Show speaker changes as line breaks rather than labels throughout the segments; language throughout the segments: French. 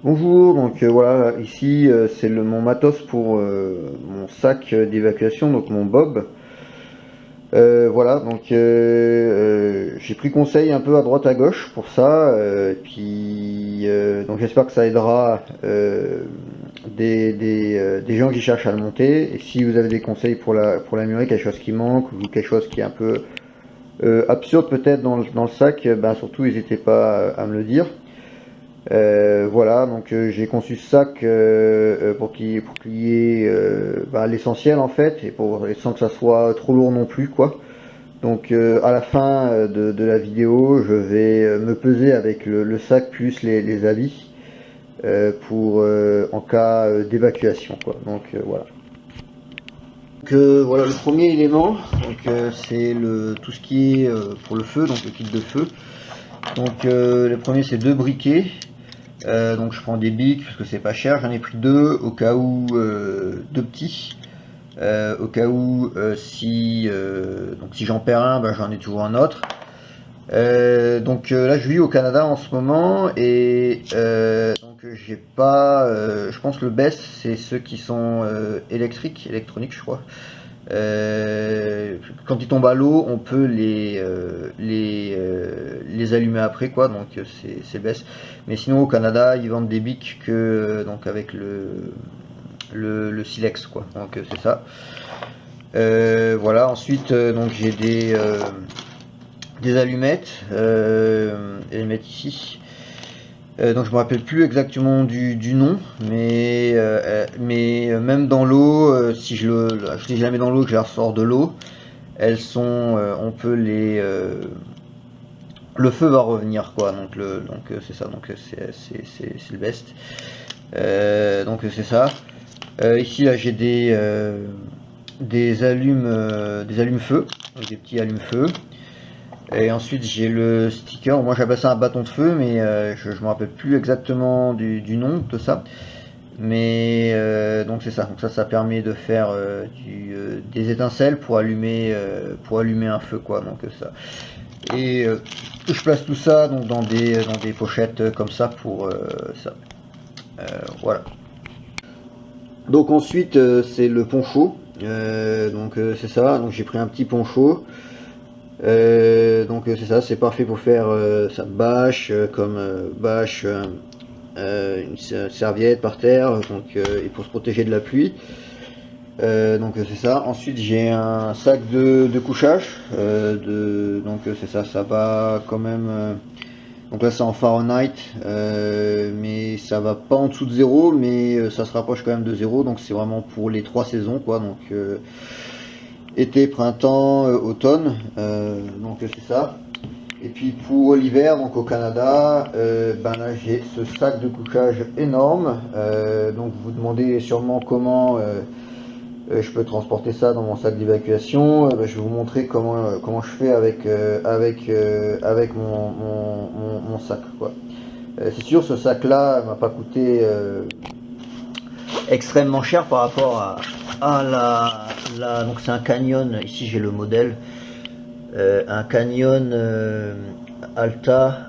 Bonjour, donc voilà, ici c'est mon matos pour mon sac d'évacuation, donc mon bob. Voilà, donc j'ai pris conseil un peu à droite à gauche pour ça, donc j'espère que ça aidera des gens qui cherchent à le monter. Et si vous avez des conseils pour l'améliorer, quelque chose qui manque ou quelque chose qui est un peu absurde peut-être dans le sac, ben surtout n'hésitez pas à me le dire. Voilà, donc j'ai conçu ce sac pour qu'il y ait l'essentiel en fait, et sans que ça soit trop lourd non plus quoi. Donc à la fin de la vidéo, je vais me peser avec le sac plus les habits pour en cas d'évacuation quoi. Donc voilà. Donc voilà le premier élément, donc c'est tout ce qui est pour le feu, donc le kit de feu. Donc le premier c'est deux briquets. Donc je prends des bics parce que c'est pas cher, j'en ai pris deux au cas où, deux petits, au cas où donc si j'en perds un, ben, j'en ai toujours un autre. Donc là je vis au Canada en ce moment et donc j'ai pas, je pense que le best c'est ceux qui sont électroniques je crois. Quand ils tombent à l'eau, on peut les allumer après quoi, donc c'est best. Mais sinon au Canada, ils vendent des bics que donc avec le silex quoi. Donc c'est ça. Voilà. Ensuite donc j'ai des allumettes ici. Donc je me rappelle plus exactement du nom, mais même dans l'eau, si je les mets dans l'eau, que je les ressors de l'eau, elles sont, on peut le feu va revenir quoi. Donc c'est ça, donc c'est le best. Donc c'est ça. Ici là j'ai des allumes-feu, des petits allumes-feu. Et ensuite j'ai le sticker, moi j'appelle ça un bâton de feu, mais je me rappelle plus exactement du nom de ça. Mais donc c'est ça, donc ça permet de faire des étincelles pour allumer un feu quoi, donc ça. Et je place tout ça donc dans des pochettes comme ça pour ça. Voilà. Donc ensuite c'est le poncho. Donc c'est ça, donc j'ai pris un petit poncho. Donc c'est ça, c'est parfait pour faire sa bâche, comme bâche, une serviette par terre, donc et pour se protéger de la pluie. Donc c'est ça. Ensuite j'ai un sac de couchage. Donc c'est ça, ça va quand même. Donc là c'est en Fahrenheit, mais ça va pas en dessous de 0, mais ça se rapproche quand même de 0. Donc c'est vraiment pour les 3 saisons quoi. Donc été, printemps, automne. Donc c'est ça. Et puis pour l'hiver, donc au Canada, ben là j'ai ce sac de couchage énorme. Donc vous vous demandez sûrement comment je peux transporter ça dans mon sac d'évacuation. Ben, je vais vous montrer comment je fais avec mon sac quoi. C'est sûr, ce sac là m'a pas coûté extrêmement cher par rapport à donc c'est un Canyon, ici j'ai le modèle, un Canyon Alta,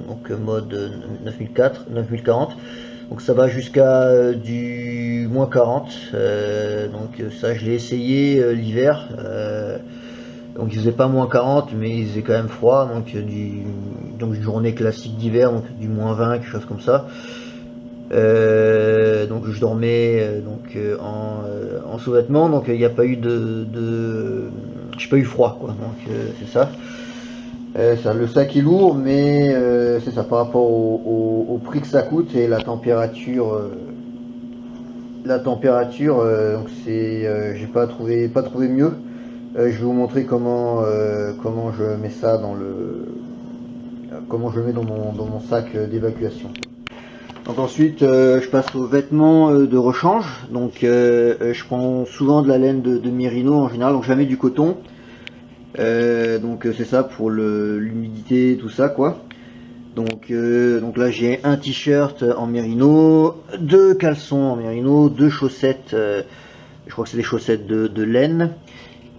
donc mode 9004, 9040. Donc ça va jusqu'à du moins 40. Donc ça je l'ai essayé l'hiver. Donc il faisait pas moins 40 mais il faisait quand même froid. Donc une journée classique d'hiver, donc du moins 20, quelque chose comme ça. Donc je dormais en sous-vêtements, donc il n'y a pas eu j'ai pas eu froid quoi, donc c'est ça. Le sac est lourd, mais c'est ça par rapport au prix que ça coûte et la température. Donc j'ai pas trouvé mieux. Je vais vous montrer comment je mets ça comment je le mets dans mon sac d'évacuation. Donc ensuite, je passe aux vêtements de rechange. Donc je prends souvent de la laine de mérino en général, donc jamais du coton. Donc c'est ça pour l'humidité, tout ça quoi. Donc là j'ai un t-shirt en mérino, deux caleçons en mérino, deux chaussettes, je crois que c'est des chaussettes de laine,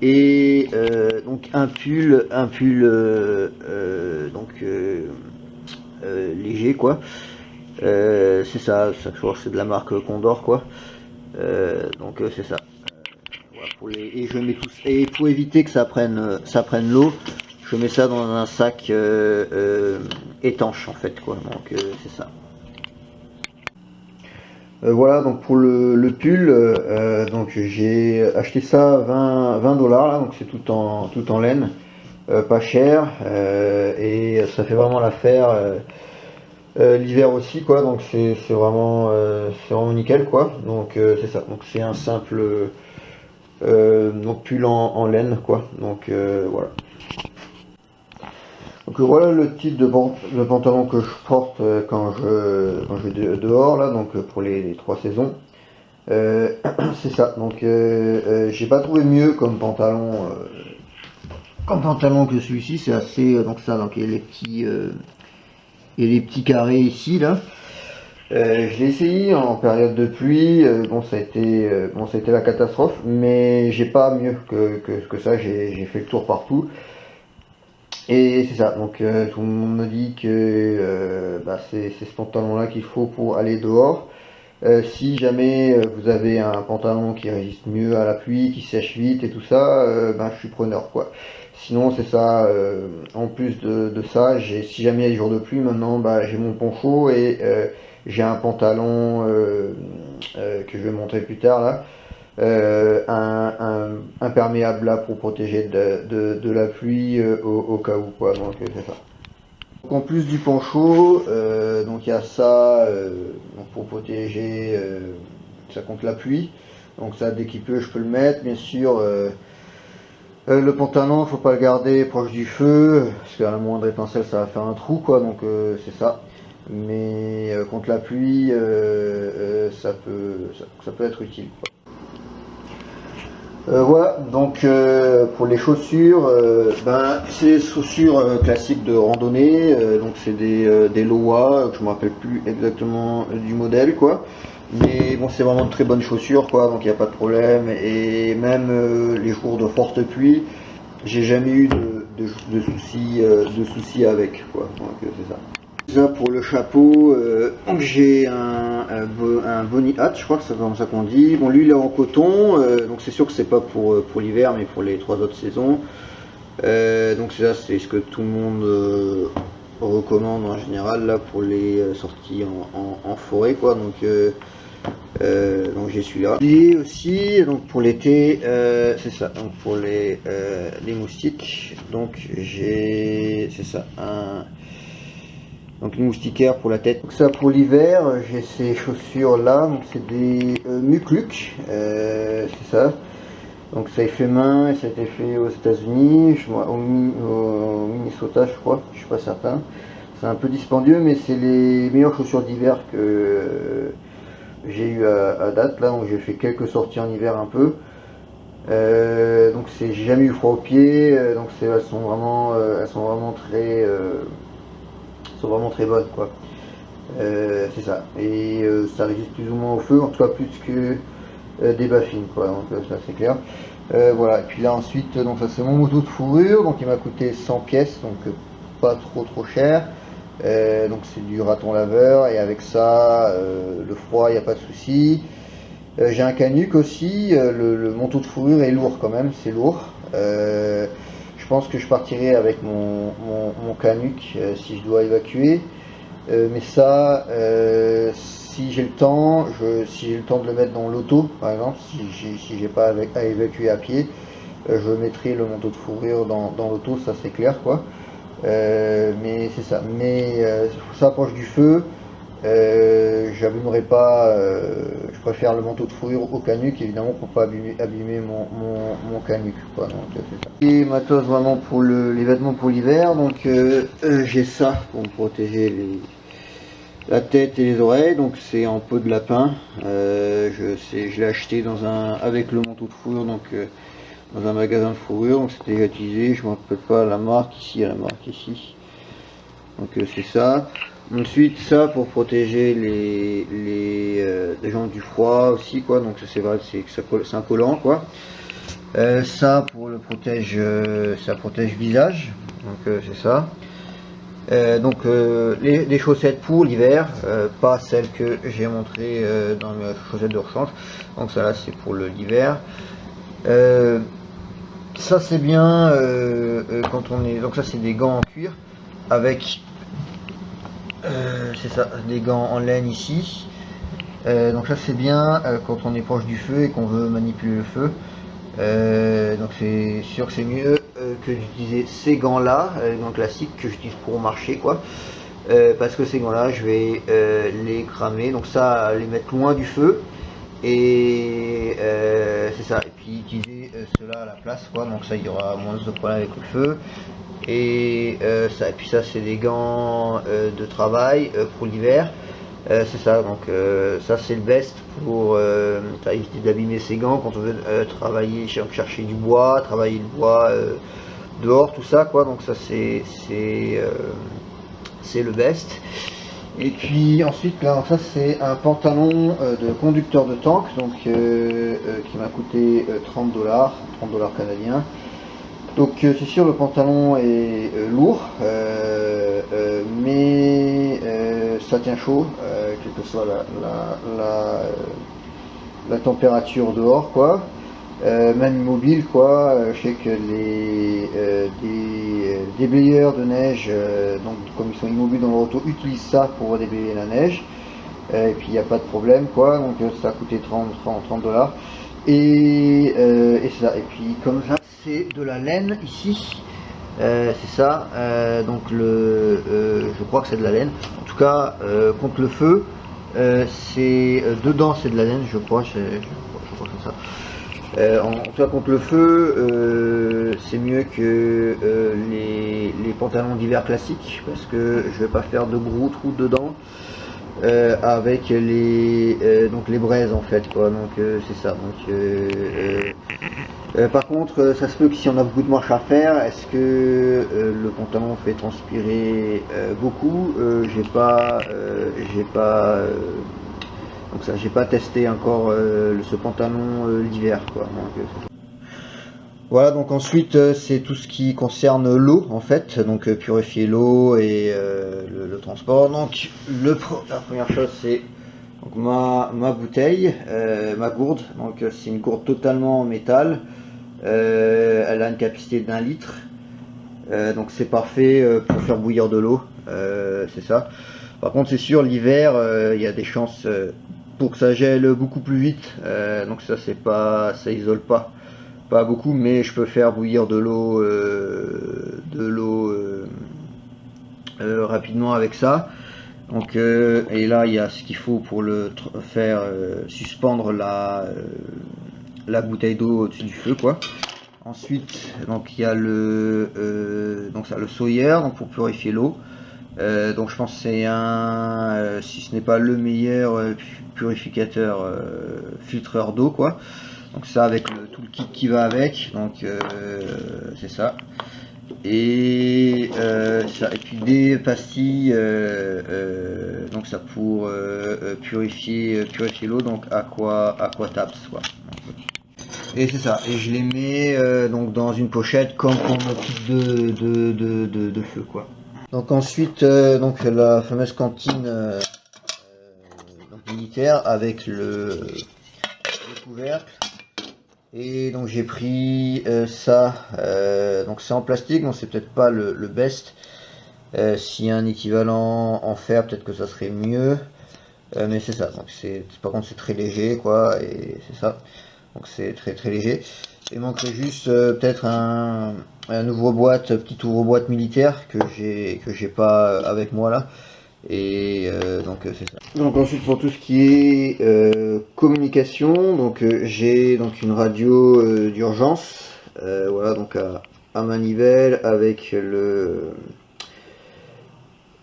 et donc un pull léger quoi. C'est ça, chaque jour c'est de la marque Condor quoi. Donc c'est ça. Voilà, et je mets tout, et pour éviter que ça prenne l'eau, je mets ça dans un sac étanche en fait quoi. Donc c'est ça. Voilà donc pour le pull, donc j'ai acheté ça 20 dollars là, donc c'est tout en laine, pas cher, et ça fait vraiment l'affaire. L'hiver aussi quoi, donc c'est vraiment nickel quoi. Donc c'est ça, donc c'est un simple donc pull en laine quoi. Donc voilà. Donc voilà le type de pantalon que je porte quand je vais dehors là, donc pour les 3 saisons. C'est ça, donc j'ai pas trouvé mieux comme pantalon que celui-ci. C'est assez donc ça, donc il y a les petits carrés ici là. Je l'ai essayé en période de pluie, bon ça a été la catastrophe, mais j'ai pas mieux que ça. J'ai fait le tour partout et c'est ça. Donc tout le monde me dit que bah, c'est ce pantalon là qu'il faut pour aller dehors. Si jamais vous avez un pantalon qui résiste mieux à la pluie, qui sèche vite et tout ça, ben, je suis preneur quoi. Sinon c'est ça, en plus de ça, si jamais il y a des jours de pluie maintenant, bah, j'ai mon poncho et j'ai un pantalon que je vais montrer plus tard là, un imperméable là pour protéger de la pluie au cas où quoi, donc c'est ça. Donc, en plus du poncho, donc il y a ça donc pour protéger ça contre la pluie. Donc ça dès qu'il peut je peux le mettre. Bien sûr le pantalon faut pas le garder proche du feu parce qu'à la moindre étincelle ça va faire un trou quoi. Donc c'est ça. Mais contre la pluie ça peut être utile quoi. Voilà, donc pour les chaussures, ben, c'est des chaussures classiques de randonnée, donc c'est des Loa, je me rappelle plus exactement du modèle quoi, mais bon c'est vraiment de très bonnes chaussures quoi, donc il n'y a pas de problème, et même les jours de forte pluie, j'ai jamais eu de soucis avec quoi, donc c'est ça. Ça pour le chapeau, donc j'ai un Bonnie Hat, je crois que c'est comme ça qu'on dit. Bon, lui il est en coton, donc c'est sûr que c'est pas pour l'hiver, mais pour les 3 autres saisons. Donc c'est ça, c'est ce que tout le monde recommande en général là pour les sorties en forêt quoi. Donc j'ai celui-là. Et aussi donc pour l'été, c'est ça. Donc pour les moustiques, donc c'est ça donc une moustiquaire pour la tête. Donc ça pour l'hiver, j'ai ces chaussures là, donc c'est des Mukluk, c'est ça. Donc ça est fait main et ça a été fait aux États-Unis, au Minnesota je crois, je suis pas certain. C'est un peu dispendieux mais c'est les meilleures chaussures d'hiver que j'ai eu à date là, donc j'ai fait quelques sorties en hiver un peu. Donc j'ai jamais eu froid aux pieds, donc elles sont vraiment très bonnes quoi. C'est ça. Et ça résiste plus ou moins au feu, en tout cas plus que des baffines quoi, donc ça c'est clair. Voilà, et puis là ensuite, donc ça c'est mon moto de fourrure, donc il m'a coûté 100 pièces, donc pas trop cher. Donc c'est du raton laveur, et avec ça, le froid, il n'y a pas de souci. J'ai un canuc aussi, le manteau de fourrure est lourd quand même, c'est lourd. Je pense que je partirai avec mon canuc si je dois évacuer. Mais ça, si j'ai le temps, de le mettre dans l'auto, par exemple, si j'ai pas à évacuer à pied, je mettrai le manteau de fourrure dans l'auto, ça c'est clair quoi. Mais c'est ça. Mais ça approche du feu. J'abîmerai pas, je préfère le manteau de fourrure au canuc évidemment pour pas abîmer mon canuc quoi, donc c'est ça. Et matos vraiment pour les vêtements pour l'hiver, donc j'ai ça pour me protéger la tête et les oreilles, donc c'est en peau de lapin. Je l'ai acheté avec le manteau de fourrure, donc dans un magasin de fourrure, donc c'était déjà utilisé, je ne me rappelle pas la marque, ici il y a la marque ici, donc c'est ça. Ensuite ça pour protéger les gens du froid aussi quoi, donc c'est vrai c'est un collant quoi. Ça pour ça protège visage, donc c'est ça. Les chaussettes pour l'hiver, pas celles que j'ai montrées dans mes chaussettes de rechange. Donc ça là c'est pour l'hiver. Ça c'est bien quand on est. Donc ça c'est des gants en cuir avec c'est ça, des gants en laine ici. Donc ça c'est bien quand on est proche du feu et qu'on veut manipuler le feu. Donc c'est sûr que c'est mieux que d'utiliser ces gants là, les gants classiques que j'utilise pour marcher quoi. Parce que ces gants là je vais les cramer, donc ça les mettre loin du feu. Et c'est ça, et puis utiliser cela à la place quoi, donc ça il y aura moins de problèmes avec le feu. Et puis ça c'est des gants de travail pour l'hiver. C'est ça, donc ça c'est le best pour éviter d'abîmer ses gants quand on veut travailler, chercher du bois, travailler le bois dehors, tout ça quoi, donc ça c'est le best. Et puis ensuite là, ça c'est un pantalon de conducteur de tank, donc qui m'a coûté 30 $, canadiens. Donc c'est sûr le pantalon est lourd, mais ça tient chaud, quelle que soit la température dehors quoi. Même immobile quoi. Je sais que des déblayeurs de neige, donc comme ils sont immobiles dans leur auto, utilisent ça pour déblayer la neige. Et puis il n'y a pas de problème quoi, donc ça a coûté 30 $. Et c'est ça, et puis comme ça c'est de la laine ici, c'est ça, donc je crois que c'est de la laine, en tout cas contre le feu, c'est dedans c'est de la laine je crois, je crois que c'est ça. En tout cas contre le feu, c'est mieux que les pantalons d'hiver classiques, parce que je vais pas faire de gros trous dedans. Avec donc les braises en fait quoi, donc c'est ça. Donc par contre ça se peut que si on a beaucoup de manches à faire, est-ce que le pantalon fait transpirer beaucoup? J'ai pas donc ça j'ai pas testé encore ce pantalon l'hiver quoi, donc, voilà, donc ensuite c'est tout ce qui concerne l'eau en fait, donc purifier l'eau et le transport. Donc la première chose c'est ma bouteille, ma gourde, donc c'est une gourde totalement en métal, elle a une capacité d'1 litre, donc c'est parfait pour faire bouillir de l'eau, c'est ça. Par contre c'est sûr l'hiver il y a des chances pour que ça gèle beaucoup plus vite, donc ça c'est pas, ça isole pas beaucoup, mais je peux faire bouillir de l'eau rapidement avec ça. Donc et là il y a ce qu'il faut pour le faire suspendre la bouteille d'eau au-dessus du feu quoi. Ensuite donc il y a le Sawyer, donc pour purifier l'eau. Donc je pense que c'est si ce n'est pas le meilleur purificateur filtreur d'eau quoi. Donc ça avec tout le kit qui va avec, donc c'est ça. Et puis des pastilles, donc ça pour purifier l'eau, donc Aquatabs quoi. Et c'est ça. Et je les mets donc dans une pochette comme pour mon kit de feu quoi. Donc ensuite donc la fameuse cantine donc militaire avec le couvercle. Et donc j'ai pris ça, donc c'est en plastique, donc c'est peut-être pas le best. S'il y a un équivalent en fer, peut-être que ça serait mieux. Mais c'est ça, donc par contre c'est très léger quoi, et c'est ça. Donc c'est très très léger. Il manquerait juste peut-être un ouvre-boîte, petit ouvre-boîte militaire que j'ai pas avec moi là. Et donc c'est ça. Donc ensuite pour tout ce qui est communication, donc j'ai donc une radio d'urgence, voilà, donc à manivelle avec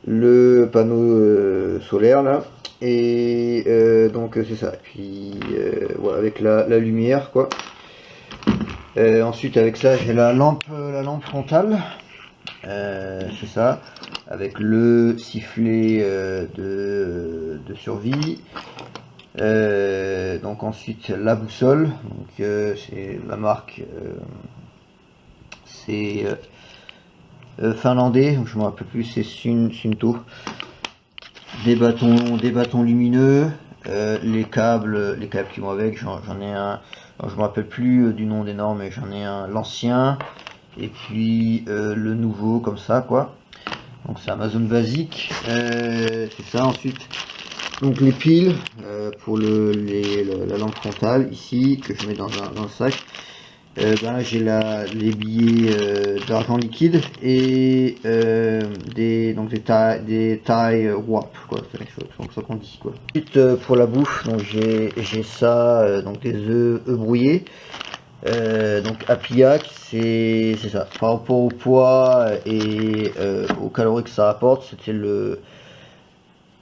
le panneau solaire là, et donc c'est ça. Et puis voilà, avec la lumière quoi. Ensuite avec ça j'ai la lampe frontale, c'est ça, avec le sifflet de survie. Donc ensuite la boussole, donc c'est la marque, c'est finlandais, donc je me rappelle plus, c'est Sunto. Des bâtons lumineux, les câbles qui vont avec, j'en ai un, alors je me rappelle plus du nom des normes, mais j'en ai un, l'ancien, et puis le nouveau, comme ça, quoi. Donc c'est Amazon basique, c'est ça. Ensuite, donc les piles pour la lampe frontale, ici, que je mets dans le sac. Ben là j'ai les billets d'argent liquide et des tailles WAP, quoi, c'est comme ça qu'on dit, quoi. Ensuite pour la bouffe, donc j'ai ça, donc des œufs brouillés, donc à Pillac, c'est ça, par rapport au poids et aux calories que ça apporte, c'était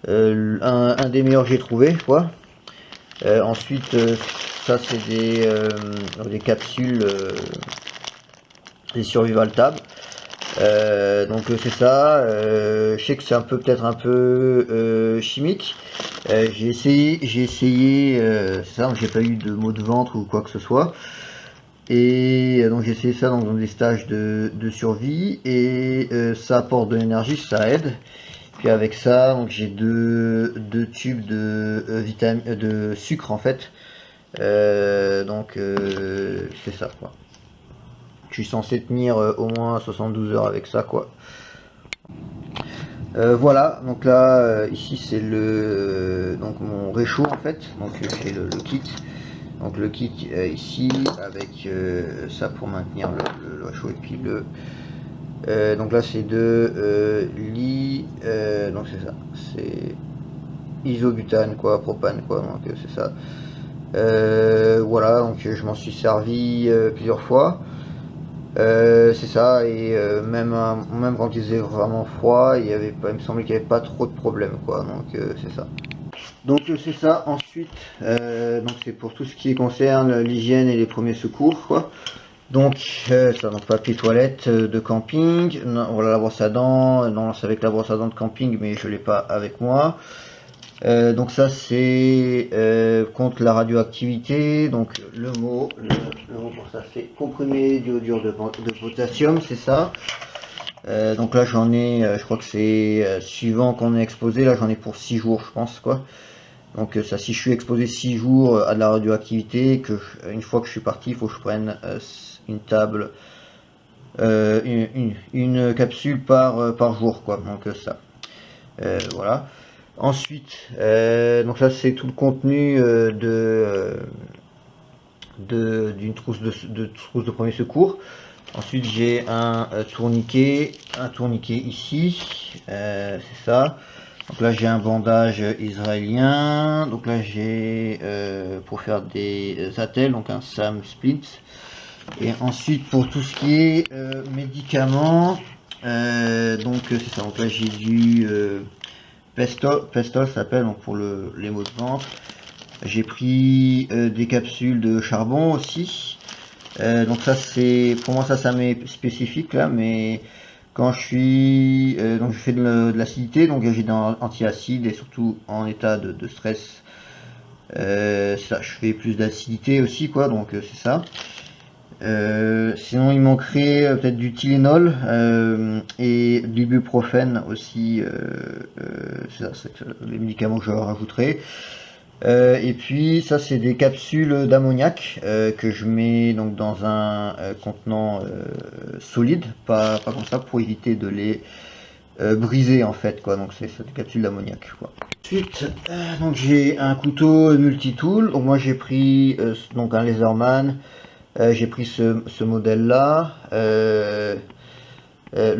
un des meilleurs que j'ai trouvé, quoi. Ensuite, ça c'est des capsules, des survival tab. Donc c'est ça. Je sais que c'est peut-être un peu chimique. J'ai essayé, c'est ça, donc j'ai pas eu de maux de ventre ou quoi que ce soit. Et donc j'ai essayé ça dans des stages de survie et ça apporte de l'énergie, ça aide. Puis avec ça, donc j'ai deux tubes de sucre en fait. Donc c'est ça, quoi. Je suis censé tenir au moins 72 heures avec ça, quoi. Voilà, donc là ici c'est donc mon réchaud en fait. Donc c'est le kit. Donc le kit ici avec ça pour maintenir le réchaud, et puis donc là c'est de donc c'est ça, c'est isobutane, quoi, propane, quoi, donc c'est ça. Voilà, donc je m'en suis servi plusieurs fois. C'est ça, et même quand il faisait vraiment froid, il me semblait qu'il n'y avait pas trop de problème, quoi, donc c'est ça. Donc c'est ça. Ensuite, donc c'est pour tout ce qui concerne l'hygiène et les premiers secours, quoi. Donc ça, donc papier toilette de camping. Non, voilà, la brosse à dents. Non, c'est avec la brosse à dents de camping, mais je l'ai pas avec moi. Donc ça c'est contre la radioactivité. Donc le mot pour ça c'est comprimé d'iodure de potassium, c'est ça. Donc là j'en ai, je crois que c'est suivant qu'on est exposé. Là j'en ai pour 6 jours, je pense, quoi. Donc ça, si je suis exposé 6 jours à de la radioactivité, une fois que je suis parti, il faut que je prenne une table, une capsule par jour, quoi. Donc ça, voilà. Ensuite, donc là c'est tout le contenu d'une trousse de premier secours. Ensuite j'ai un tourniquet ici, c'est ça. Donc là j'ai un bandage israélien. Donc là j'ai pour faire des attelles, donc un Sam Splint. Et ensuite pour tout ce qui est médicaments, donc c'est ça. Donc là j'ai du Pestol s'appelle, donc pour les maux de ventre. J'ai pris des capsules de charbon aussi. Donc ça c'est, pour moi ça m'est spécifique là, mais quand donc je fais de l'acidité, donc j'ai des anti-acides et surtout en état de stress, ça je fais plus d'acidité aussi, quoi, donc c'est ça. Sinon il manquerait peut-être du Tylenol et de l'ibuprofène aussi, c'est ça, c'est les médicaments que je rajouterai. Et puis ça c'est des capsules d'ammoniac que je mets donc dans un contenant solide, pas comme ça, pour éviter de les briser en fait, quoi. Donc c'est des capsules d'ammoniac, quoi. Ensuite donc j'ai un couteau multitool. Donc moi j'ai pris donc un Laserman. J'ai pris ce modèle là, le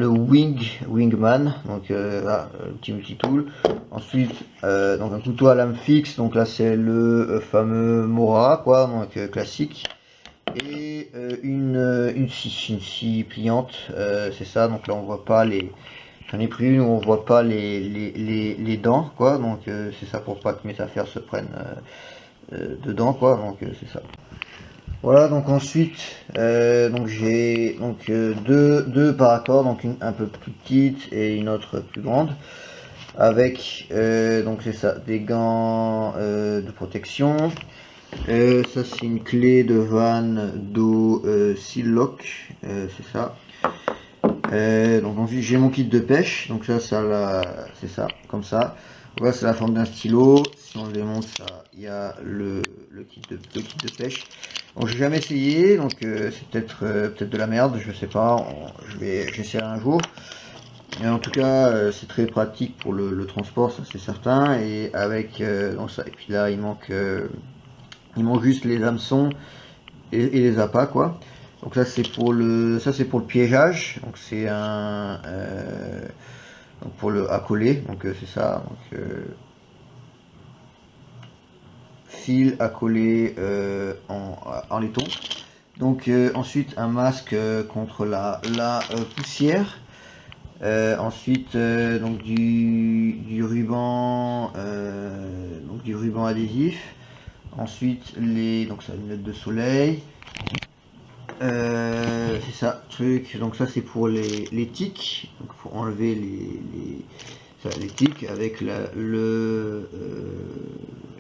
Wingman, donc là, le petit multitool. Ensuite donc un couteau à lame fixe, donc là c'est le fameux Mora, quoi, donc classique. Et une scie pliante, c'est ça. Donc là on voit pas j'en ai pris une où on voit pas les dents, quoi, donc c'est ça, pour pas que mes affaires se prennent dedans, quoi, donc c'est ça. Voilà, donc ensuite donc j'ai donc deux paraccords, donc une un peu plus petite et une autre plus grande, avec donc c'est ça, des gants de protection. Ça c'est une clé de vanne d'eau Seal Lock, c'est ça. Donc ensuite j'ai mon kit de pêche, donc ça c'est ça, comme ça. Voilà, c'est la forme d'un stylo. Si on le démonte, ça, il y a le kit de pêche. Bon, j'ai jamais essayé, donc c'est peut-être de la merde, je sais pas. J'essaierai un jour. Et en tout cas, c'est très pratique pour le transport, ça c'est certain. Et avec donc ça, et puis là il manque juste les hameçons et les appâts, quoi. Donc là c'est pour le piégeage. Donc c'est donc pour le à coller. Donc c'est ça. Donc fil à coller en laiton. Donc ensuite un masque contre la poussière. Ensuite donc du ruban adhésif. Ensuite donc ça, lunettes de soleil. C'est ça, truc. Donc ça c'est pour les tics. Donc pour enlever les tics avec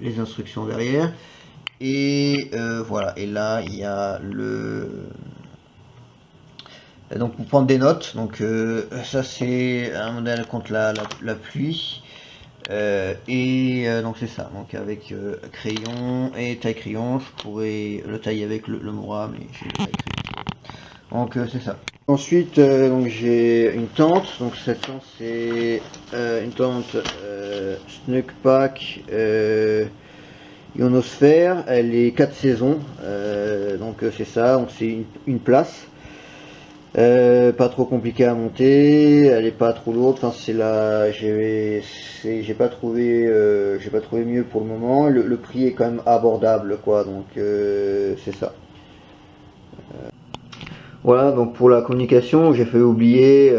les instructions derrière. Et voilà. Et là il y a donc pour prendre des notes. Donc ça c'est un modèle contre la pluie. Donc c'est ça, donc avec crayon et taille crayon, je pourrais le tailler avec le Mora, mais j'ai le taille crayon. Donc c'est ça. Ensuite donc j'ai une tente, donc cette tente c'est une tente Snugpak ionosphère, elle est 4 saisons, donc c'est ça, donc c'est une place. Pas trop compliqué à monter, elle est pas trop lourde. Enfin, j'ai pas trouvé mieux pour le moment. Le prix est quand même abordable, quoi. Donc c'est ça. Voilà. Donc pour la communication, j'ai fait oublier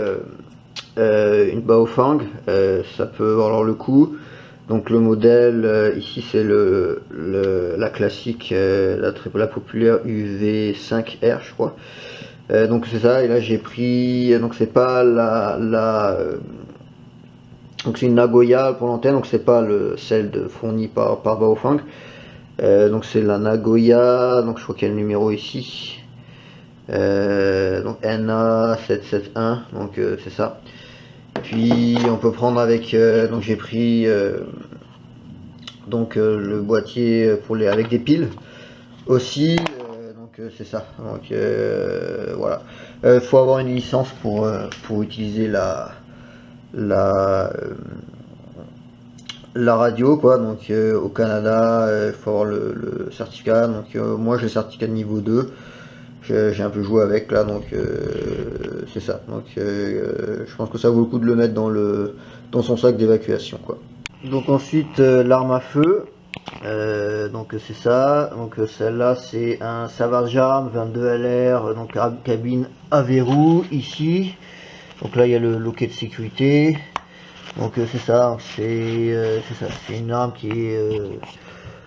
une Baofeng. Ça peut valoir le coup. Donc le modèle ici c'est la classique, la populaire UV5R, je crois. Donc c'est ça, et là j'ai pris, donc c'est pas donc c'est une Nagoya pour l'antenne, donc c'est pas celle fournie par Baofeng. Donc c'est la Nagoya, donc je crois qu'il y a le numéro ici. Donc NA771, donc c'est ça. Puis on peut prendre avec, donc j'ai pris le boîtier avec des piles aussi. C'est ça, donc voilà. Faut avoir une licence pour utiliser la radio, quoi. Donc au Canada, il faut avoir le certificat. Donc moi j'ai le certificat de niveau 2. J'ai un peu joué avec là, donc c'est ça. Donc je pense que ça vaut le coup de le mettre dans son sac d'évacuation, quoi. Donc ensuite l'arme à feu. Donc c'est ça, donc celle-là c'est un Savage Arm 22 LR, donc cabine à verrou ici. Donc là il y a le loquet de sécurité. Donc c'est ça, c'est une arme qui est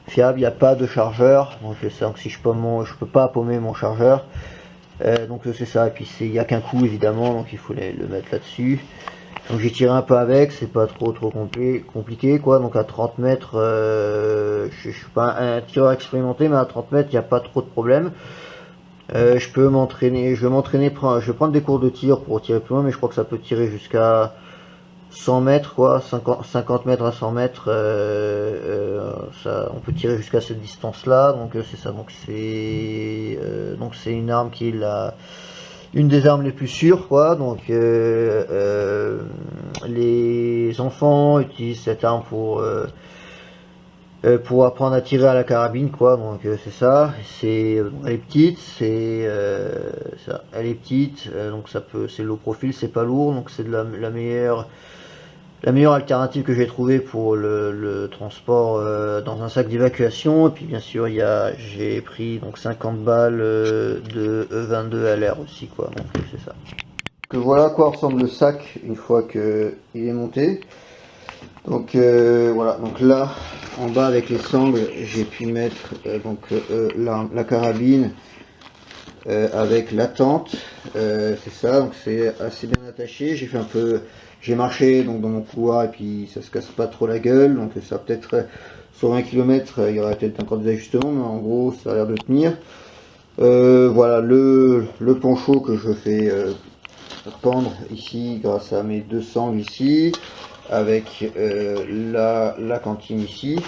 fiable, il n'y a pas de chargeur. Donc c'est ça, donc si je peux pas paumer mon chargeur. Donc c'est ça, et puis il n'y a qu'un coup évidemment, donc il faut le mettre là-dessus. Donc j'ai tiré un peu avec, c'est pas trop compliqué, quoi. Donc à 30 mètres, je suis pas un tireur expérimenté, mais à 30 mètres il n'y a pas trop de problème. Je peux m'entraîner, je vais prendre des cours de tir pour tirer plus loin, mais je crois que ça peut tirer jusqu'à 100 mètres, quoi, 50 mètres à 100 mètres, on peut tirer jusqu'à cette distance là. Donc c'est ça, donc c'est une arme qui est une des armes les plus sûres, quoi. Donc les enfants utilisent cette arme pour apprendre à tirer à la carabine, quoi. Donc c'est ça. Elle est petite, elle est petite, donc c'est low profil, c'est pas lourd, donc c'est de la meilleure alternative que j'ai trouvée pour le transport dans un sac d'évacuation. Et puis bien sûr j'ai pris donc 50 balles de E22 LR aussi, quoi. Donc c'est ça. Donc voilà à quoi ressemble le sac une fois qu'il est monté. Donc voilà, donc là en bas avec les sangles j'ai pu mettre la carabine avec la tente, c'est ça, donc c'est assez bien attaché. J'ai marché donc dans mon couloir et puis ça se casse pas trop la gueule, donc ça peut-être sur 20 km il y aura peut-être encore des ajustements, mais en gros ça a l'air de tenir. Voilà le poncho que je fais pendre ici grâce à mes 200 ici, avec la cantine ici.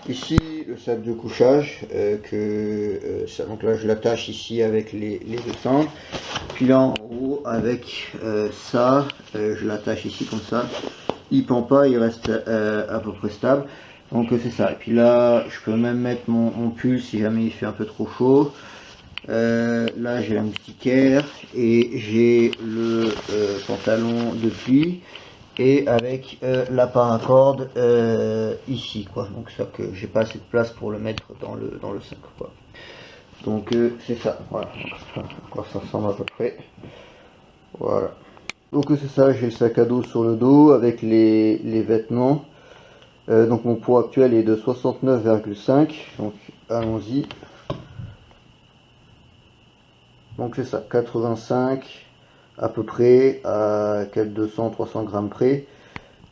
Ici le sac de couchage donc là je l'attache ici avec les 200. Puis là en haut avec ça, je l'attache ici comme ça. Il pend pas, il reste à peu près stable. Donc c'est ça. Et puis là je peux même mettre mon pull si jamais il fait un peu trop chaud. Là j'ai la moustiquaire et j'ai le pantalon de pluie et avec la paracorde ici quoi, donc ça que j'ai pas assez de place pour le mettre dans le sac quoi. Donc c'est ça, voilà, à quoi ça ressemble à peu près. Voilà, donc c'est ça, j'ai le sac à dos sur le dos avec les vêtements. Donc mon poids actuel est de 69,5, donc allons-y. Donc c'est ça, 85 à peu près, à quelques 200-300 grammes près.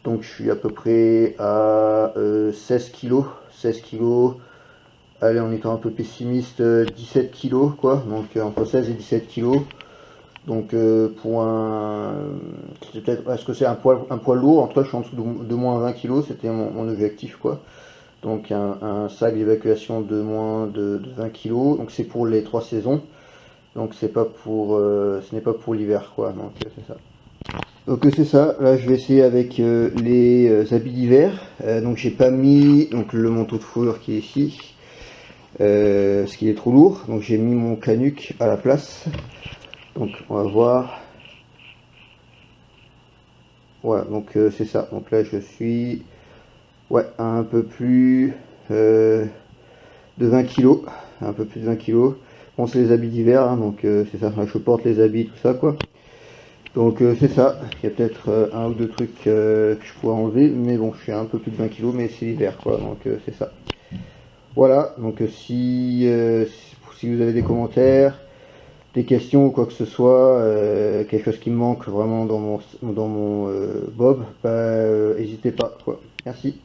Donc je suis à peu près à 16 kg. 16 kg. Allez, en étant un peu pessimiste, 17 kg quoi. Donc entre 16 et 17 kg. Donc pour un... Est-ce que c'est un poids lourd? En tout cas je suis en dessous de moins 20 kg, c'était mon objectif quoi. Donc un sac d'évacuation de moins de 20 kg. Donc c'est pour les 3 saisons. Donc c'est pas pour, ce n'est pas pour l'hiver quoi, donc c'est ça. Donc c'est ça, là je vais essayer avec les habits d'hiver. Donc j'ai pas mis donc, le manteau de fourrure qui est ici, parce qu'il est trop lourd. Donc j'ai mis mon canuc à la place. Donc on va voir. Voilà, donc c'est ça. Donc là je suis un peu plus de 20 kg. Un peu plus de 20 kg. Bon c'est les habits d'hiver, hein, donc c'est ça, là, je porte les habits, tout ça quoi. Donc c'est ça, il y a peut-être un ou deux trucs que je pourrais enlever, mais bon je suis à un peu plus de 20 kg, mais c'est l'hiver quoi, donc c'est ça. Voilà, donc si vous avez des commentaires, des questions ou quoi que ce soit, quelque chose qui me manque vraiment dans mon bob, bah n'hésitez pas quoi. Merci.